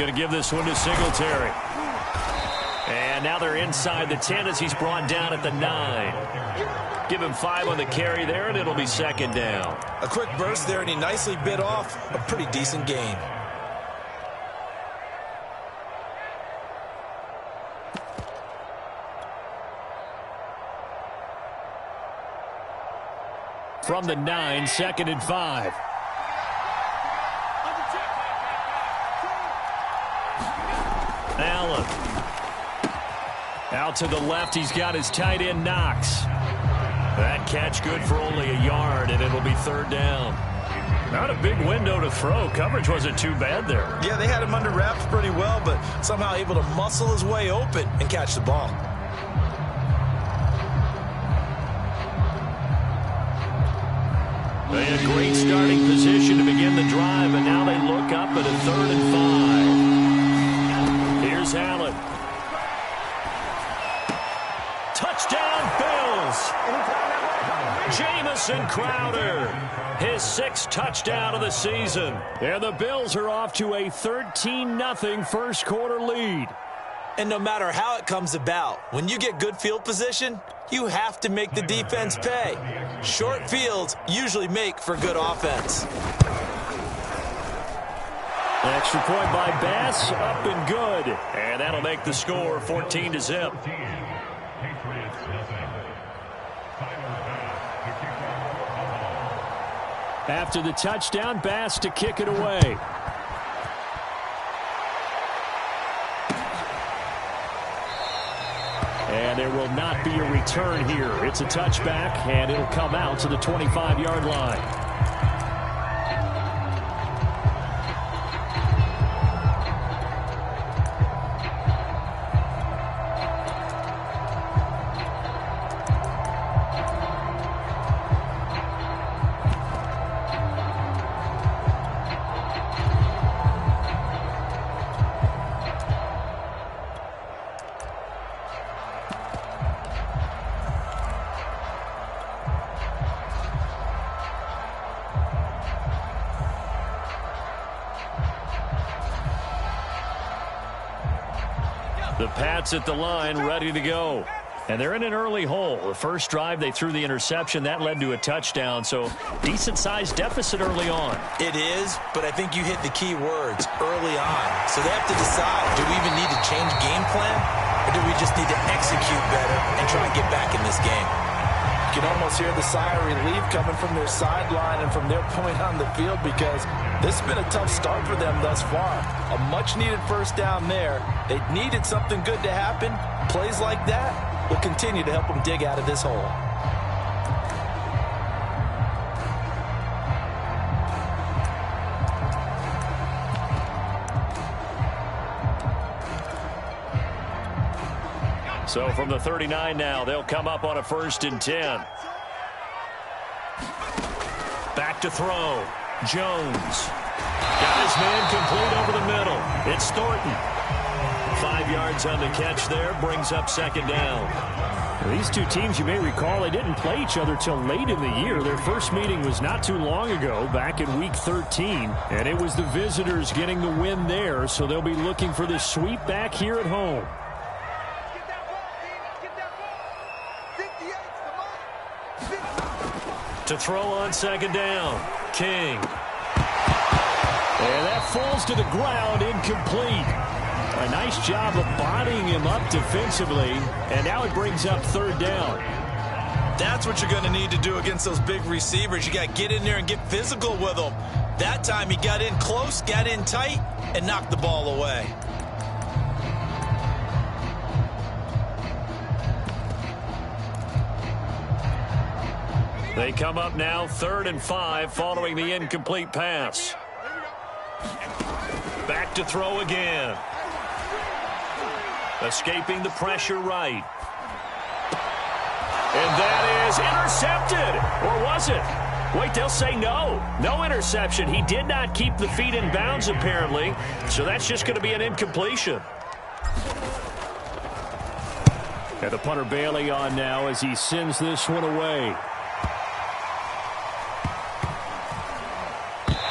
going to give this one to Singletary. And now they're inside the 10 as he's brought down at the 9. Give him 5 on the carry there, and it'll be second down. A quick burst there, and he nicely bit off a pretty decent gain. From the 9, 2nd and 5. Allen. Out to the left, he's got his tight end, Knox. That catch good for only a yard, and it'll be 3rd down. Not a big window to throw. Coverage wasn't too bad there. Yeah, they had him under wraps pretty well, but somehow able to muscle his way open and catch the ball. They had a great starting position to begin the drive, and now they look up at a 3rd and 5. Here's Allen. Touchdown, Bills! Jamison Crowder, his 6th touchdown of the season. And the Bills are off to a 13-0 first quarter lead. And no matter how it comes about, when you get good field position, you have to make the defense pay. Short fields usually make for good offense. Extra point by Bass, up and good. And that'll make the score 14-0. After the touchdown, Bass to kick it away. And there will not be a return here. It's a touchback, and it'll come out to the 25-yard line. The Pats at the line, ready to go. And they're in an early hole. The first drive, they threw the interception. That led to a touchdown, so decent-sized deficit early on. It is, but I think you hit the key words, early on. So they have to decide, do we even need to change game plan, or do we just need to execute better and try and get back in this game? You can almost hear the sigh of relief coming from their sideline and from their point on the field, because this has been a tough start for them thus far. A much-needed first down there. They needed something good to happen. Plays like that will continue to help them dig out of this hole. So from the 39 now, they'll come up on a 1st and 10. Back to throw. Jones. Got his man complete over the middle. It's Thornton. 5 yards on the catch there. Brings up 2nd down. These two teams, you may recall, they didn't play each other till late in the year. Their first meeting was not too long ago, back in Week 13. And it was the visitors getting the win there, so they'll be looking for this sweep back here at home. To throw on 2nd down. King. And that falls to the ground, incomplete. A nice job of bodying him up defensively, and now it brings up 3rd down. That's what you're going to need to do against those big receivers. You got to get in there and get physical with them. That time he got in close, got in tight, and knocked the ball away. They come up now 3rd and 5 following the incomplete pass. Back to throw again. Escaping the pressure right. And that is intercepted. Or was it? Wait, they'll say no. No interception. He did not keep the feet in bounds, apparently. So that's just going to be an incompletion. And the punter Bailey on now as he sends this one away.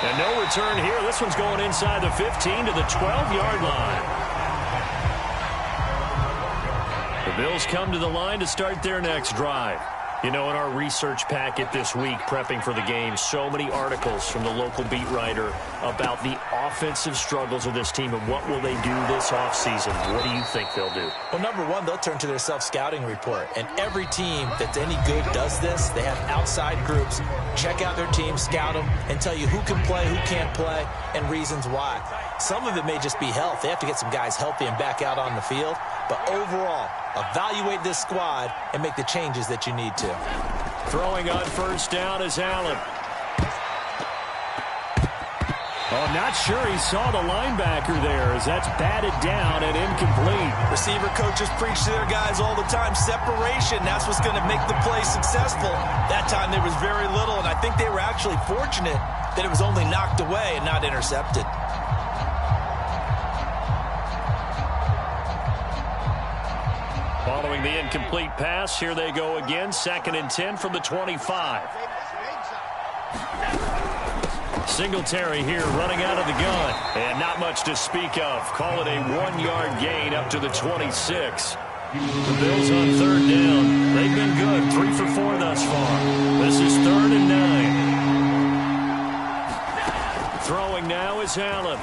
And no return here. This one's going inside the 15 to the 12-yard line. The Bills come to the line to start their next drive. You know, in our research packet this week, prepping for the game, so many articles from the local beat writer about the offensive struggles of this team and what will they do this offseason. What do you think they'll do? Well, number one, they'll turn to their self-scouting report. And every team that's any good does this. They have outside groups, check out their team, scout them, and tell you who can play, who can't play, and reasons why. Some of it may just be health. They have to get some guys healthy and back out on the field. But overall, evaluate this squad and make the changes that you need to. Throwing on first down is Allen. Oh, not sure he saw the linebacker there as that's batted down and incomplete. Receiver coaches preach to their guys all the time. Separation, that's what's going to make the play successful. That time there was very little, and I think they were actually fortunate that it was only knocked away and not intercepted. Following the incomplete pass, here they go again. 2nd and 10 from the 25. Singletary here running out of the gun. And not much to speak of. Call it a 1-yard gain up to the 26. The Bills on 3rd down. They've been good. 3 for 4 thus far. This is 3rd and 9. Throwing now is Allen.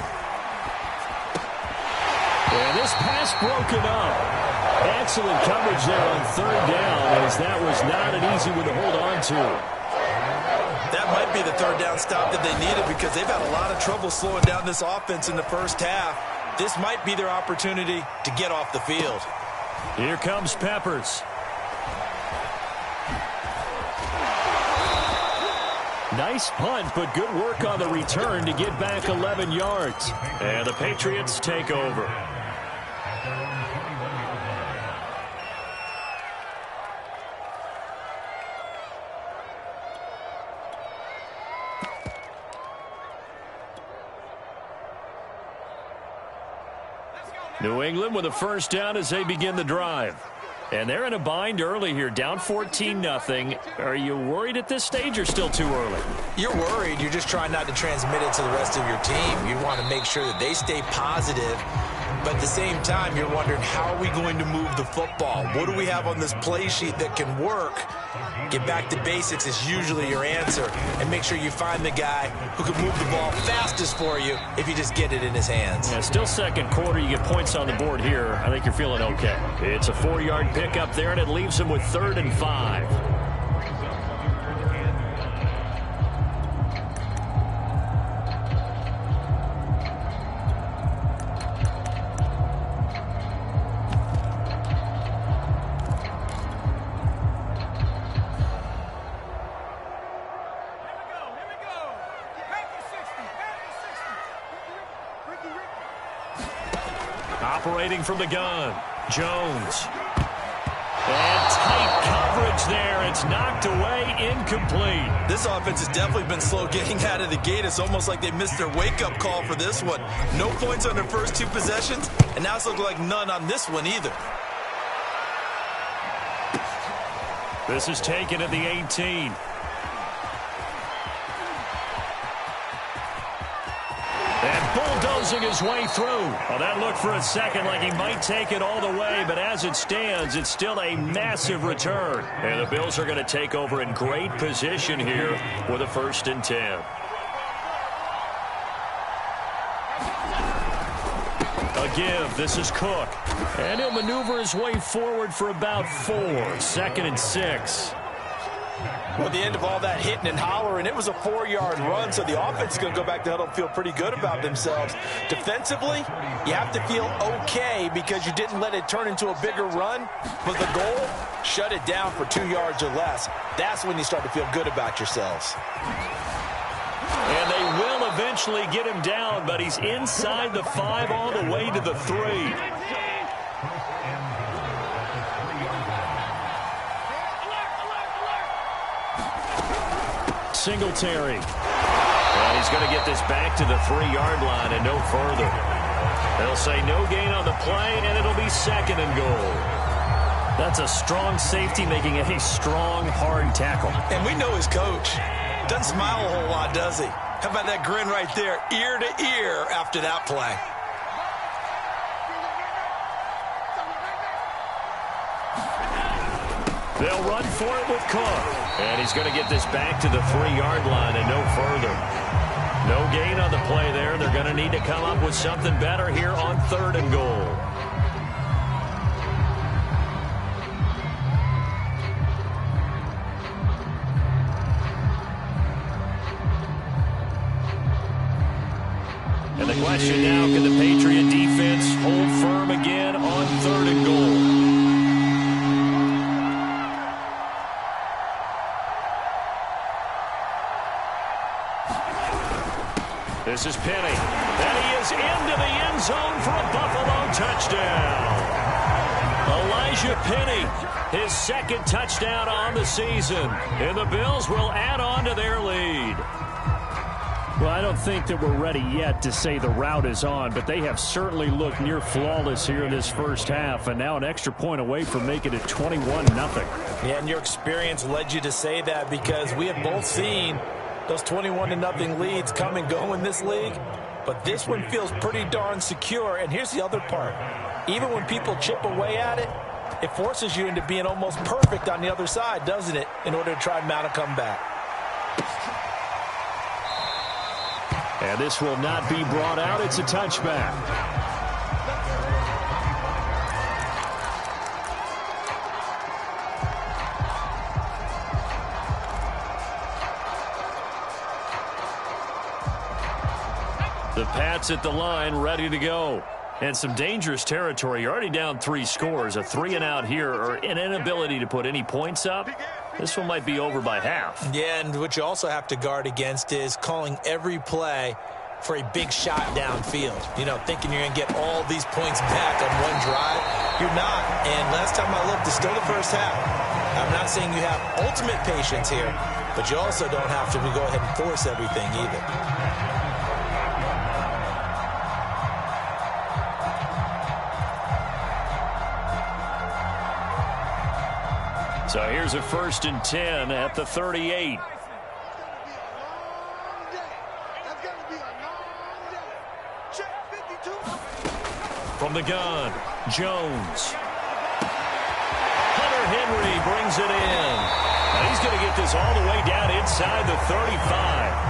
And this pass broken up. Excellent coverage there on 3rd down, as that was not an easy one to hold on to. That might be the 3rd down stop that they needed because they've had a lot of trouble slowing down this offense in the first half. This might be their opportunity to get off the field. Here comes Peppers. Nice punt, but good work on the return to get back 11 yards. And the Patriots take over. New England with a first down as they begin the drive. And they're in a bind early here, down 14-0. Are you worried at this stage or still too early? You're worried. You're just trying not to transmit it to the rest of your team. You want to make sure that they stay positive. But at the same time, you're wondering, how are we going to move the football? What do we have on this play sheet that can work? Get back to basics is usually your answer. And make sure you find the guy who can move the ball fastest for you if you just get it in his hands. Yeah, still second quarter. You get points on the board here. I think you're feeling okay. It's a 4-yard pickup there, and it leaves him with 3rd and 5. Operating from the gun, Jones. And tight coverage there. It's knocked away, incomplete. This offense has definitely been slow getting out of the gate. It's almost like they missed their wake-up call for this one. No points on their first 2 possessions, and now it's looking like none on this one either. This is taken at the 18. And bulldozing his way through. Well, that looked for a second like he might take it all the way, but as it stands, it's still a massive return. And the Bills are going to take over in great position here with a 1st and 10. A give. This is Cook. And he'll maneuver his way forward for about 4. 2nd and 6. Well, at the end of all that hitting and hollering, it was a 4-yard run, so the offense is going to go back to huddle and feel pretty good about themselves. Defensively, you have to feel okay because you didn't let it turn into a bigger run, but the goal, shut it down for 2 yards or less. That's when you start to feel good about yourselves. And they will eventually get him down, but he's inside the 5 all the way to the 3. Singletary. Well, he's going to get this back to the 3-yard line and no further. They'll say no gain on the play, and it'll be 2nd and goal. That's a strong safety making a strong, hard tackle. And we know his coach doesn't smile a whole lot, does he? How about that grin right there, ear to ear after that play? They'll run for it with Cook. And he's going to get this back to the 3-yard line and no further. No gain on the play there. They're going to need to come up with something better here on 3rd and goal. And the question now, can the Patriot defense hold firm again on 3rd and goal? This is Penny. And he is into the end zone for a Buffalo touchdown. Elijah Penny, his 2nd touchdown on the season. And the Bills will add on to their lead. Well, I don't think that we're ready yet to say the route is on, but they have certainly looked near flawless here in this first half, and now an extra point away from making it 21-0. Yeah, and your experience led you to say that because we have both seen those 21-0 leads come and go in this league, but this one feels pretty darn secure. And here's the other part. Even when people chip away at it, it forces you into being almost perfect on the other side, doesn't it, in order to try and mount a comeback. And this will not be brought out. It's a touchback. The Pats at the line, ready to go. And some dangerous territory. You're already down 3 scores. A 3-and-out here, or an inability to put any points up. This one might be over by half. Yeah, and what you also have to guard against is calling every play for a big shot downfield. You know, thinking you're going to get all these points back on one drive. You're not. And last time I looked, it's still the first half. I'm not saying you have ultimate patience here, but you also don't have to go ahead and force everything either. So here's a 1st and 10 at the 38. From the gun, Jones. Hunter Henry brings it in. Now he's going to get this all the way down inside the 35.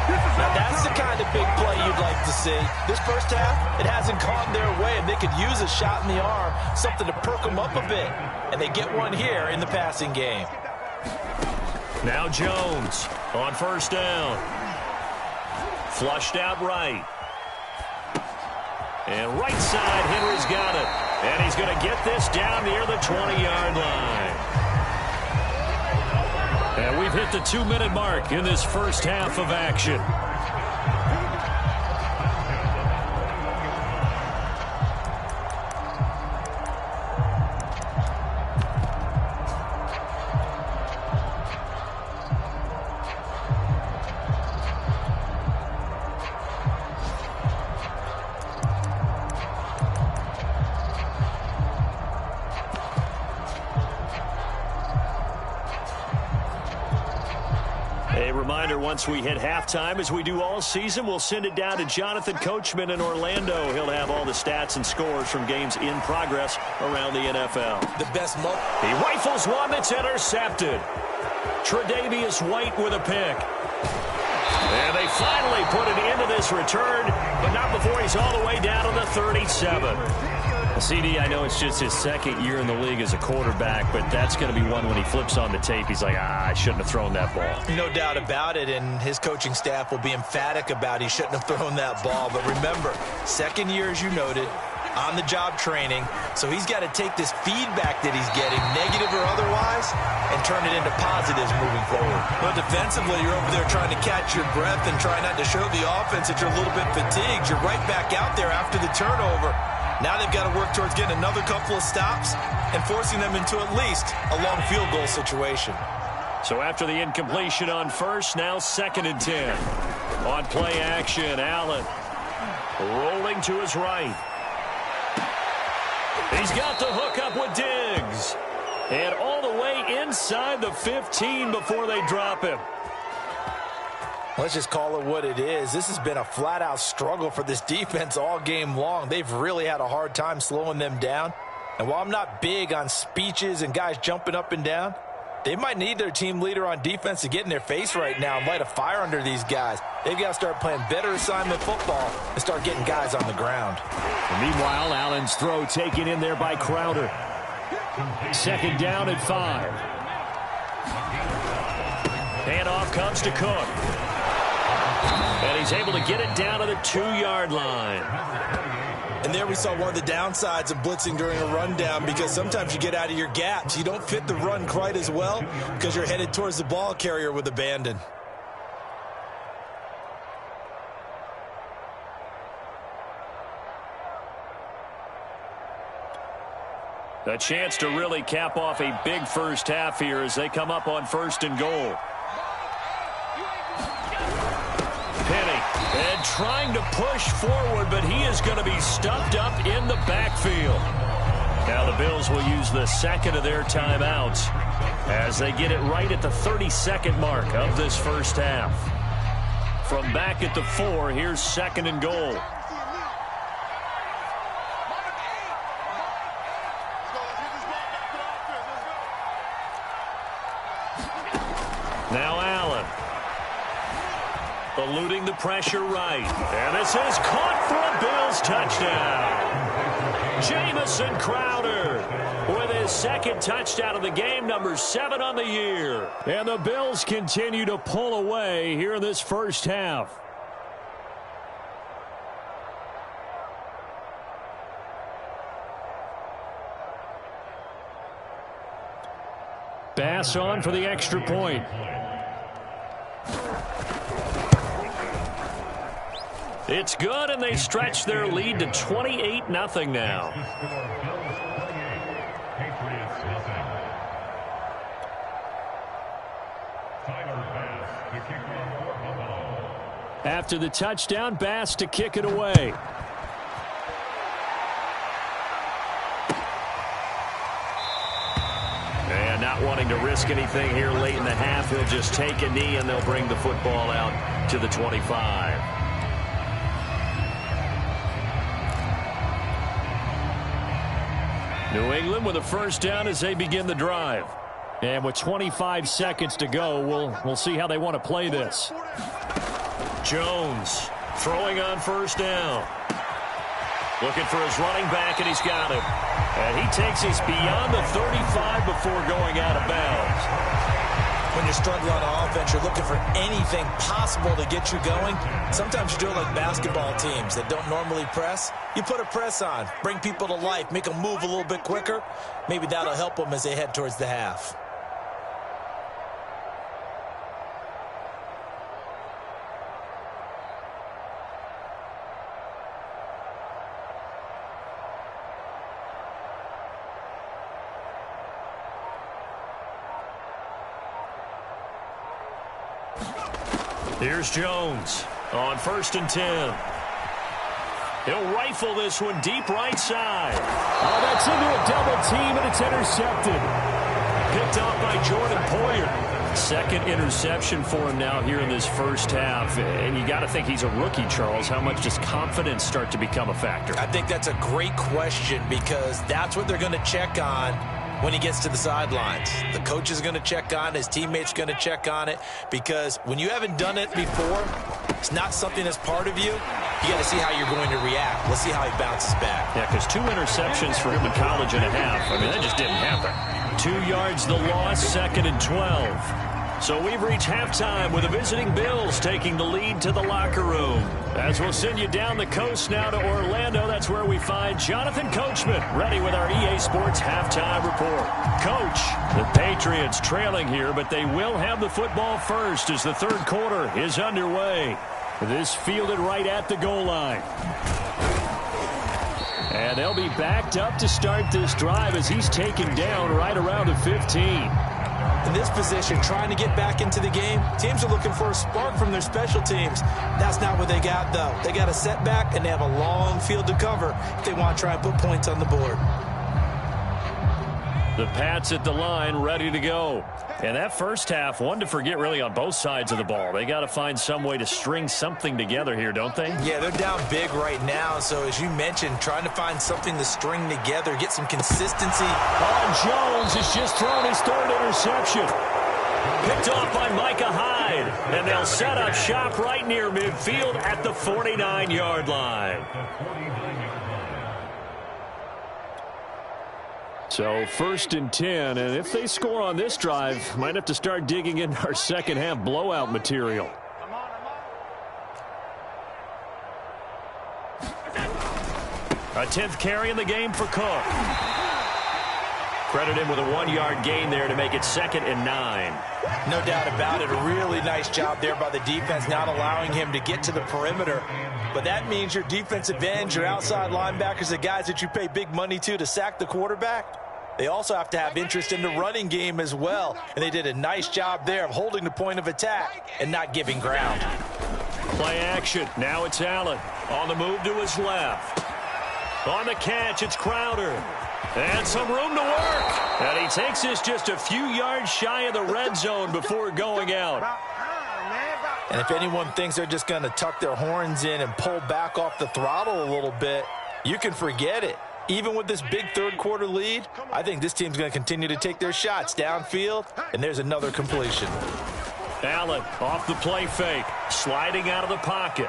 Now that's the kind of big play you'd like to see. This first half, it hasn't gone their way, and they could use a shot in the arm, something to perk them up a bit. And they get one here in the passing game. Now Jones on 1st down. Flushed out right. And right side, Henry's got it. And he's going to get this down near the 20-yard line. And we've hit the 2-minute mark in this first half of action. Once we hit halftime, as we do all season, we'll send it down to Jonathan Coachman in Orlando. He'll have all the stats and scores from games in progress around the NFL. The best He rifles one that's intercepted. Tre'Davious White with a pick. And they finally put it into this return, but not before he's all the way down to the 37. CD, I know it's just his 2nd year in the league as a quarterback, but that's going to be one when he flips on the tape. He's like, I shouldn't have thrown that ball. No doubt about it, and his coaching staff will be emphatic about he shouldn't have thrown that ball. But remember, 2nd year, as you noted, on-the-job training, so he's got to take this feedback that he's getting, negative or otherwise, and turn it into positives moving forward. But defensively, you're over there trying to catch your breath and try not to show the offense that you're a little bit fatigued. You're right back out there after the turnover. Now they've got to work towards getting another couple of stops and forcing them into at least a long field goal situation. So after the incompletion on 1st, now 2nd and 10. On play action, Allen rolling to his right. He's got the hook up with Diggs. And all the way inside the 15 before they drop him. Let's just call it what it is. This has been a flat-out struggle for this defense all game long. They've really had a hard time slowing them down. And while I'm not big on speeches and guys jumping up and down, they might need their team leader on defense to get in their face right now and light a fire under these guys. They've got to start playing better assignment football and start getting guys on the ground. And meanwhile, Allen's throw taken in there by Crowder. Second down at 5. Handoff comes to Cook. And he's able to get it down to the 2-yard line. And there we saw one of the downsides of blitzing during a rundown, because sometimes you get out of your gaps. You don't fit the run quite as well because you're headed towards the ball carrier with abandon. A chance to really cap off a big first half here as they come up on 1st and goal. Penny, and trying to push forward, but he is going to be stuffed up in the backfield. Now the Bills will use the second of their timeouts as they get it right at the 32nd mark of this first half. From back at the 4, here's 2nd and goal. Now Allen. Eluding the pressure right. And this is caught for a Bills touchdown. Jamison Crowder with his 2nd touchdown of the game, number 7 on the year. And the Bills continue to pull away here in this first half. Bass on for the extra point. It's good, and they stretch their lead to 28-0 now. After the touchdown, Bass to kick it away. And not wanting to risk anything here late in the half, he'll just take a knee, and they'll bring the football out to the 25. New England with a first down as they begin the drive. And with 25 seconds to go, we'll see how they want to play this. Jones throwing on first down. Looking for his running back, and he's got him. And he takes us beyond the 35 before going out of bounds. When you're struggling on offense, you're looking for anything possible to get you going. Sometimes you do it like basketball teams that don't normally press. You put a press on, bring people to life, make them move a little bit quicker. Maybe that'll help them as they head towards the half. Here's Jones on 1st and 10. He'll rifle this one deep right side. Oh, that's into a double team, and it's intercepted. Picked off by Jordan Poyer. 2nd interception for him now here in this first half. And you got to think he's a rookie, Charles. How much does confidence start to become a factor? I think that's a great question, because that's what they're going to check on when he gets to the sidelines. The coach is going to check on it. His teammates going to check on it, because when you haven't done it before, it's not something that's part of you. You got to see how you're going to react. Let's see how he bounces back. Yeah, because 2 interceptions for him in college and a half. I mean, that just didn't happen. 2 yards the loss, 2nd and 12. So we've reached halftime with the visiting Bills taking the lead to the locker room. As we'll send you down the coast now to Orlando, that's where we find Jonathan Coachman ready with our EA Sports halftime report. Coach, the Patriots trailing here, but they will have the football first as the 3rd quarter is underway. This fielded right at the goal line. And they'll be backed up to start this drive as he's taken down right around the 15. In this position, trying to get back into the game, teams are looking for a spark from their special teams. That's not what they got, though. They got a setback, and they have a long field to cover if they want to try and put points on the board. The Pats at the line, ready to go. And that first half, one to forget really on both sides of the ball. They got to find some way to string something together here, don't they? Yeah, they're down big right now. So as you mentioned, trying to find something to string together, get some consistency. Oh, Jones has just thrown his third interception. Picked off by Micah Hyde. And they'll set up shop right near midfield at the 49-yard line. So 1st and 10, and if they score on this drive, might have to start digging into our second half blowout material. A 10th carry in the game for Cook. Credit him with a 1-yard gain there to make it 2nd and 9. No doubt about it. A really nice job there by the defense, not allowing him to get to the perimeter. But that means your defensive ends, your outside linebackers, the guys that you pay big money to sack the quarterback, they also have to have interest in the running game as well. And they did a nice job there of holding the point of attack and not giving ground. Play action. Now it's Allen. On the move to his left. On the catch, it's Crowder. And some room to work. And he takes this just a few yards shy of the red zone before going out. And if anyone thinks they're just going to tuck their horns in and pull back off the throttle a little bit, you can forget it. Even with this big third-quarter lead, I think this team's going to continue to take their shots downfield, and there's another completion. Allen off the play fake, sliding out of the pocket.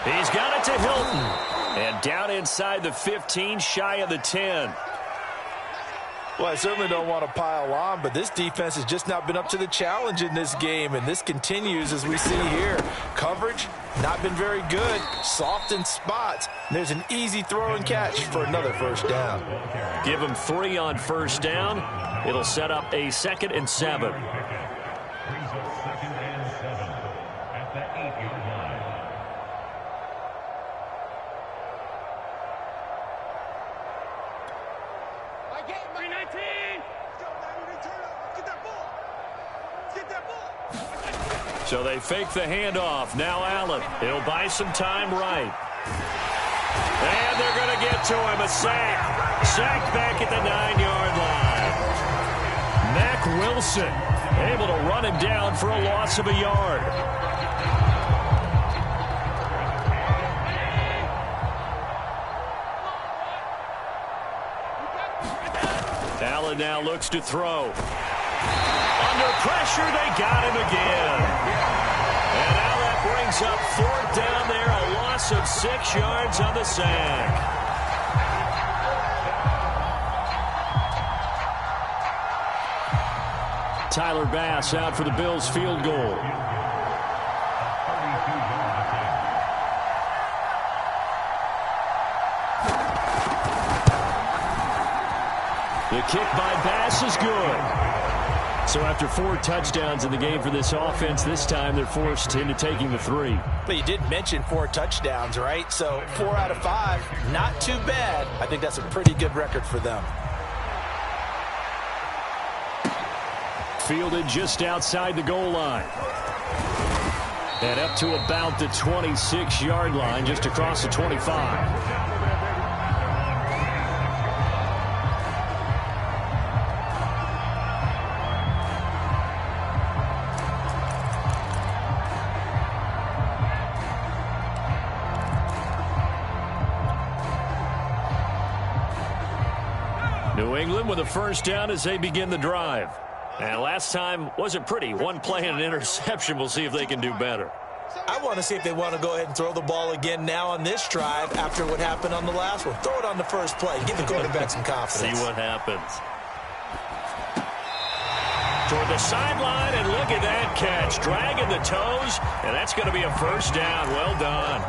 He's got it to Hilton. And down inside the 15, shy of the 10. Well, I certainly don't want to pile on, but this defense has just not been up to the challenge in this game, and this continues as we see here. Coverage, not been very good. Soft in spots. There's an easy throw and catch for another first down. Give him 3 on first down. It'll set up a 2nd and 7. So they fake the handoff. Now Allen. He'll buy some time right. And they're going to get to him. A sack. Sacked back at the 9-yard line. Mack Wilson able to run him down for a loss of a yard. Allen now looks to throw. Under pressure, they got him again. And now that brings up 4th down there, a loss of 6 yards on the sack. Tyler Bass out for the Bills field goal. The kick by Bass is good. So after 4 touchdowns in the game for this offense, this time they're forced into taking the 3. But you did mention 4 touchdowns, right? So 4 out of 5, not too bad. I think that's a pretty good record for them. Fielded just outside the goal line. And up to about the 26-yard line, just across the 25. New England with a first down as they begin the drive. And last time wasn't pretty. 1 play and an interception. We'll see if they can do better. I want to see if they want to go ahead and throw the ball again now on this drive after what happened on the last one. Throw it on the first play. Give the quarterback some confidence. See what happens. Toward the sideline, and look at that catch. Dragging the toes, and that's going to be a first down. Well done.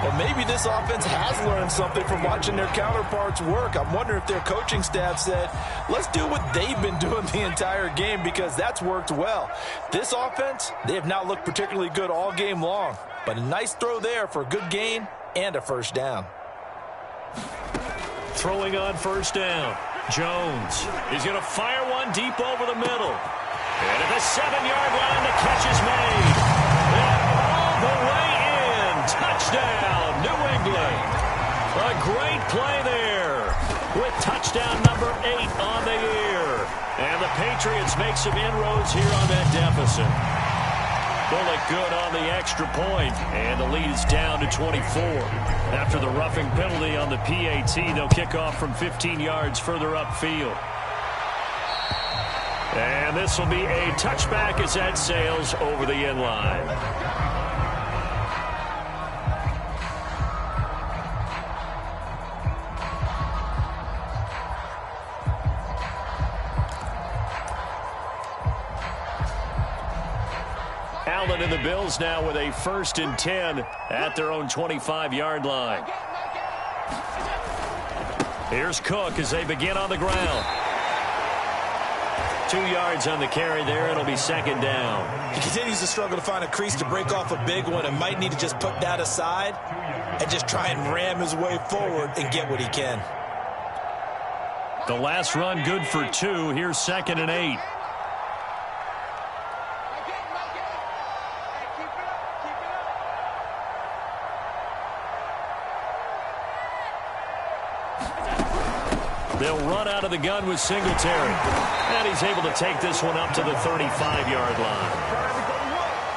Well, maybe this offense has learned something from watching their counterparts work. I'm wondering if their coaching staff said, let's do what they've been doing the entire game, because that's worked well. This offense, they have not looked particularly good all game long, but a nice throw there for a good gain and a first down. Throwing on first down. Jones is going to fire one deep over the middle. And at the 7-yard line, the catch is made. And all the way in. Touchdown, New England. A great play there. with touchdown number 8 on the year. And the Patriots make some inroads here on that deficit. Bullock good on the extra point, and the lead is down to 24. After the roughing penalty on the PAT, they'll kick off from 15 yards further upfield. And this will be a touchback as that sails over the end line. Allen and the Bills now with a 1st and 10 at their own 25-yard line. Here's Cook as they begin on the ground. 2 yards on the carry there. It'll be 2nd down. He continues to struggle to find a crease to break off a big one and might need to just put that aside and just try and ram his way forward and get what he can. The last run good for 2. Here's 2nd and 8. They'll run out of the gun with Singletary. And he's able to take this one up to the 35-yard line.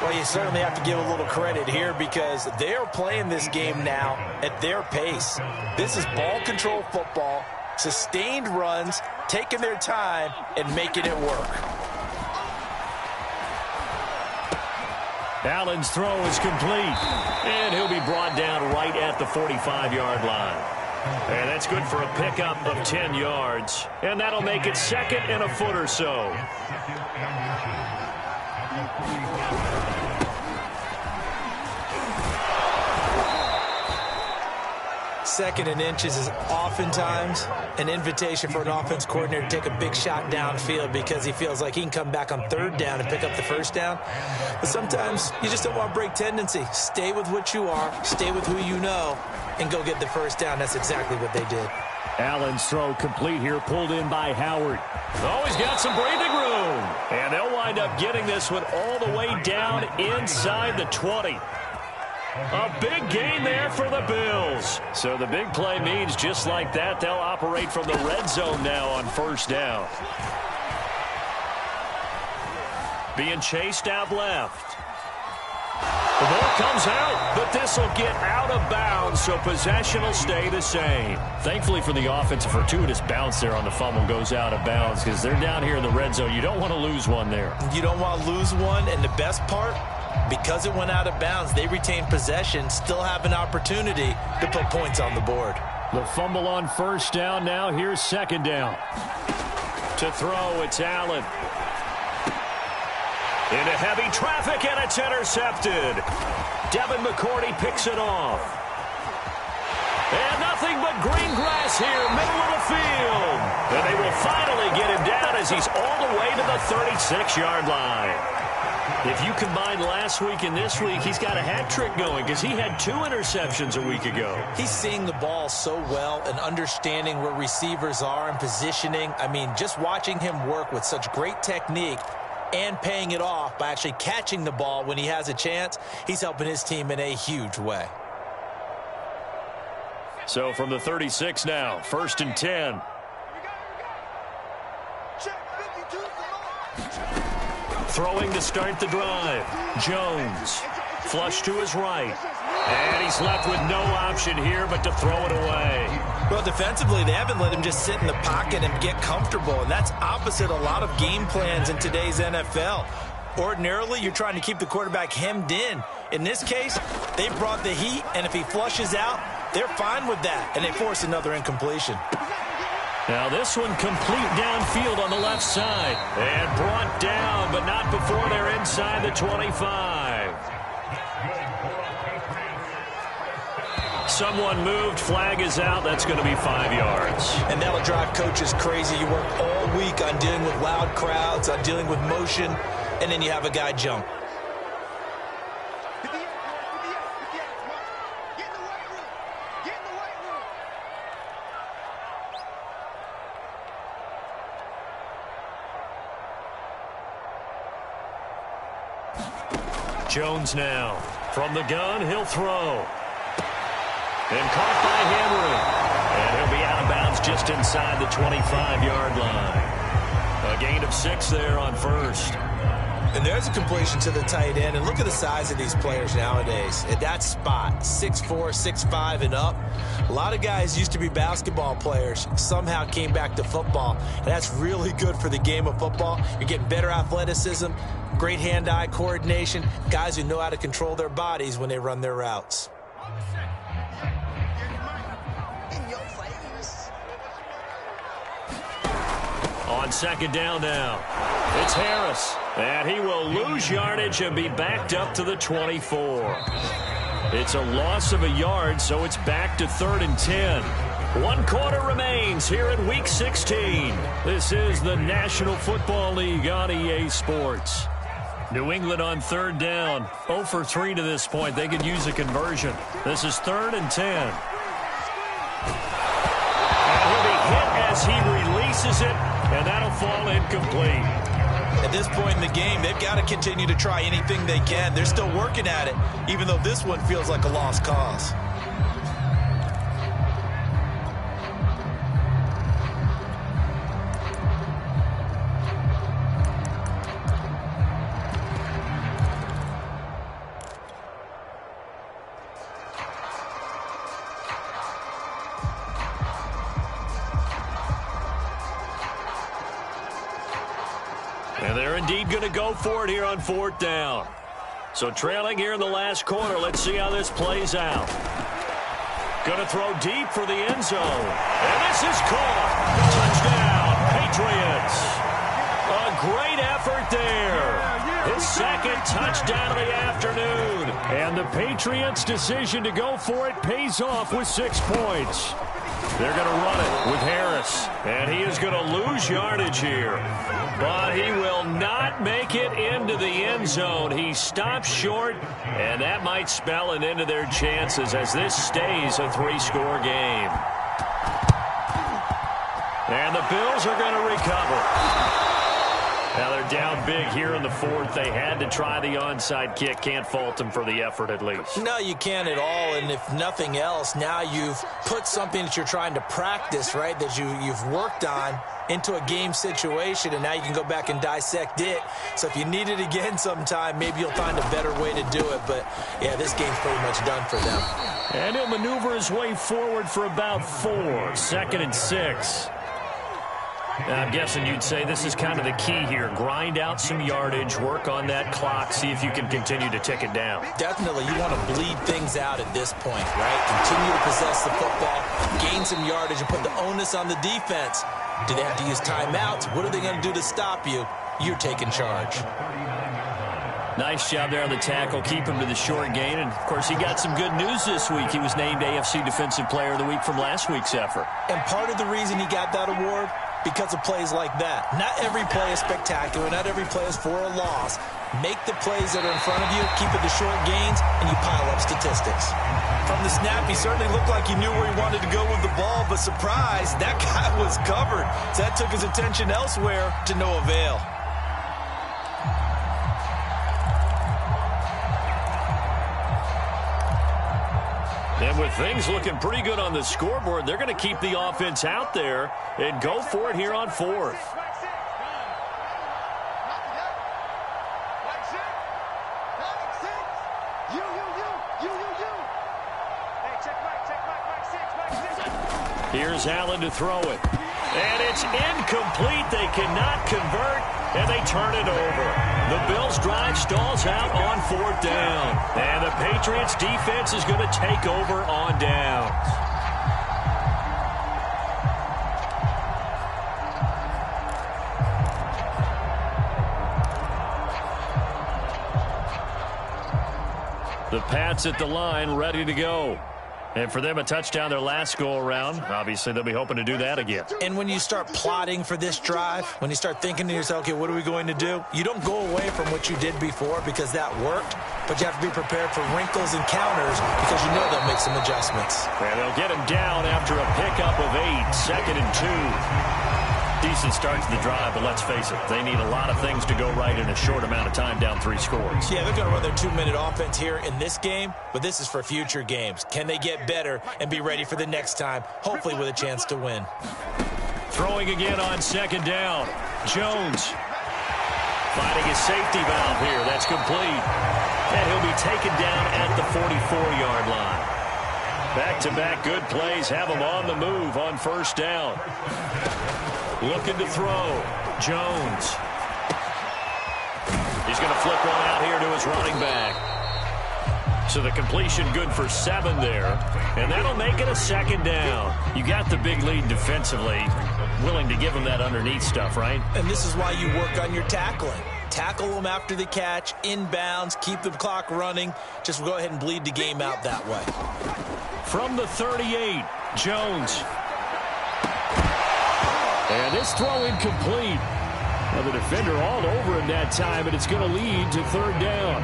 Well, you certainly have to give a little credit here because they are playing this game now at their pace. This is ball control football, sustained runs, taking their time, and making it work. Allen's throw is complete. And he'll be brought down right at the 45-yard line. And that's good for a pickup of 10 yards. And that'll make it 2nd and a foot or so. Second and inches is oftentimes an invitation for an offense coordinator to take a big shot downfield because he feels like he can come back on 3rd down and pick up the 1st down. But sometimes you just don't want to break tendency. Stay with what you are, stay with who you know, and go get the 1st down. That's exactly what they did. Allen's throw complete here, pulled in by Howard. Oh, he's got some breathing room. And they'll wind up getting this one all the way down inside the 20. A big gain there for the Bills. So the big play means just like that, they'll operate from the red zone now on 1st down. Being chased out left. The ball comes out, but this will get out of bounds, so possession will stay the same. Thankfully for the offense, a fortuitous bounce there on the fumble goes out of bounds because they're down here in the red zone. You don't want to lose one there. You don't want to lose one, and the best part, because it went out of bounds, they retain possession, still have an opportunity to put points on the board. The fumble on 1st down now. Here's 2nd down. To throw, it's Allen. Into heavy traffic, and it's intercepted. Devin McCourty picks it off. And nothing but green grass here, middle of the field. And they will finally get him down as he's all the way to the 36-yard line. If you combine last week and this week, he's got a hat trick going because he had 2 interceptions a week ago. He's seeing the ball so well and understanding where receivers are and positioning. I mean, just watching him work with such great technique and paying it off by actually catching the ball when he has a chance, he's helping his team in a huge way. So from the 36 now, 1st and 10. Throwing to start the drive. Jones. Flush to his right. And he's left with no option here but to throw it away. Well, defensively, they haven't let him just sit in the pocket and get comfortable, and that's opposite a lot of game plans in today's NFL. Ordinarily, you're trying to keep the quarterback hemmed in. In this case, they brought the heat, and if he flushes out, they're fine with that, and they force another incompletion. Now this one complete downfield on the left side. And brought down, but not before they're inside the 25. Someone moved, flag is out. That's going to be 5 yards. And that'll drive coaches crazy. You work all week on dealing with loud crowds, on dealing with motion, and then you have a guy jump. Jones now. From the gun, he'll throw. And caught by Henry. And he'll be out of bounds just inside the 25-yard line. A gain of 6 there on first. And there's a completion to the tight end. And look at the size of these players nowadays. At that spot, 6'4", 6'5", and up. A lot of guys used to be basketball players, somehow came back to football. And that's really good for the game of football. You're getting better athleticism, great hand-eye coordination, guys who know how to control their bodies when they run their routes. On second down now, it's Harris. And he will lose yardage and be backed up to the 24. It's a loss of a yard, so it's back to 3rd and 10. 1 quarter remains here in Week 16. This is the National Football League on EA Sports. New England on 3rd down. 0 for 3 to this point. They could use a conversion. This is 3rd and 10. And he'll be hit as he releases it, and that'll fall incomplete. At this point in the game, they've got to continue to try anything they can. They're still working at it, even though this one feels like a lost cause. And they're indeed going to go for it here on 4th down. So trailing here in the last quarter. Let's see how this plays out. Going to throw deep for the end zone. And this is caught. Touchdown, Patriots. A great effort there. His second touchdown of the afternoon. And the Patriots' decision to go for it pays off with 6 points. They're going to run it with Harris. And he is going to lose yardage here. But he will not make it into the end zone. He stops short, and that might spell an end to their chances as this stays a 3-score game. And the Bills are going to recover. Now they're down big here in the 4th. They had to try the onside kick. Can't fault them for the effort at least. No, you can't at all. And if nothing else, now you've put something that you're trying to practice, right, that you've worked on into a game situation, and now you can go back and dissect it. So if you need it again sometime, maybe you'll find a better way to do it. But, yeah, this game's pretty much done for them. And he'll maneuver his way forward for about 4. 2nd and 6. I'm guessing you'd say this is kind of the key here. Grind out some yardage, work on that clock, see if you can continue to tick it down. Definitely, you want to bleed things out at this point, right? Continue to possess the football, gain some yardage, and put the onus on the defense. Do they have to use timeouts? What are they going to do to stop you? You're taking charge. Nice job there on the tackle. Keep him to the short gain. And, of course, he got some good news this week. He was named AFC Defensive Player of the Week from last week's effort. And part of the reason he got that award, because of plays like that. Not every play is spectacular. Not every play is for a loss. Make the plays that are in front of you, keep it to short gains, and you pile up statistics. From the snap, he certainly looked like he knew where he wanted to go with the ball, but surprise, that guy was covered. So that took his attention elsewhere to no avail. And with things looking pretty good on the scoreboard, they're going to keep the offense out there and go for it here on 4th. Here's Allen to throw it. And it's incomplete. They cannot convert, and they turn it over. The Bills' drive stalls out on 4th down. And the Patriots' defense is going to take over on downs. The Pats at the line, ready to go. And for them, a touchdown their last go-around. Obviously, they'll be hoping to do that again. And when you start plotting for this drive, when you start thinking to yourself, okay, what are we going to do? You don't go away from what you did before because that worked, but you have to be prepared for wrinkles and counters because you know they'll make some adjustments. And they'll get him down after a pickup of 8, 2nd and 2. Decent start to the drive, but let's face it, they need a lot of things to go right in a short amount of time down 3 scores. Yeah, they're going to run their 2-minute offense here in this game, but this is for future games. Can they get better and be ready for the next time, hopefully with a chance to win? Throwing again on 2nd down. Jones finding his safety valve here. That's complete. And he'll be taken down at the 44-yard line. Back-to-back good plays have him on the move on 1st down. Looking to throw. Jones. He's going to flip one out here to his running back. So the completion good for 7 there. And that'll make it a 2nd down. You got the big lead defensively. Willing to give him that underneath stuff, right? And this is why you work on your tackling. Tackle them after the catch, inbounds, keep the clock running. Just go ahead and bleed the game out that way. From the 38, Jones. And this throw incomplete. Well, the defender all over him that time, and it's going to lead to 3rd down.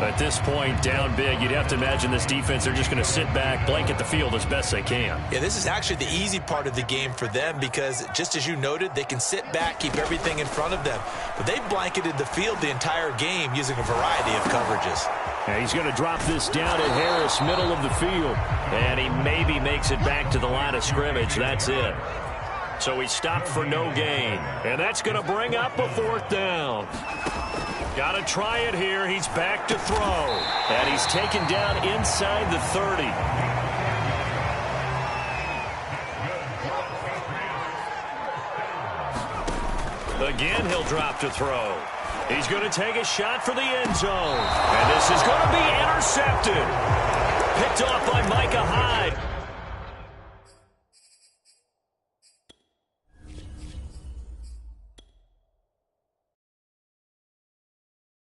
At this point, down big, you'd have to imagine this defense, they're just going to sit back, blanket the field as best they can. Yeah, this is actually the easy part of the game for them because, just as you noted, they can sit back, keep everything in front of them. But they've blanketed the field the entire game using a variety of coverages. Yeah, he's going to drop this down at Harris, middle of the field. And he maybe makes it back to the line of scrimmage. That's it. So he stopped for no gain. And that's going to bring up a 4th down. Got to try it here. He's back to throw. And he's taken down inside the 30. Again, he'll drop to throw. He's going to take a shot for the end zone. And this is going to be intercepted. Picked off by Micah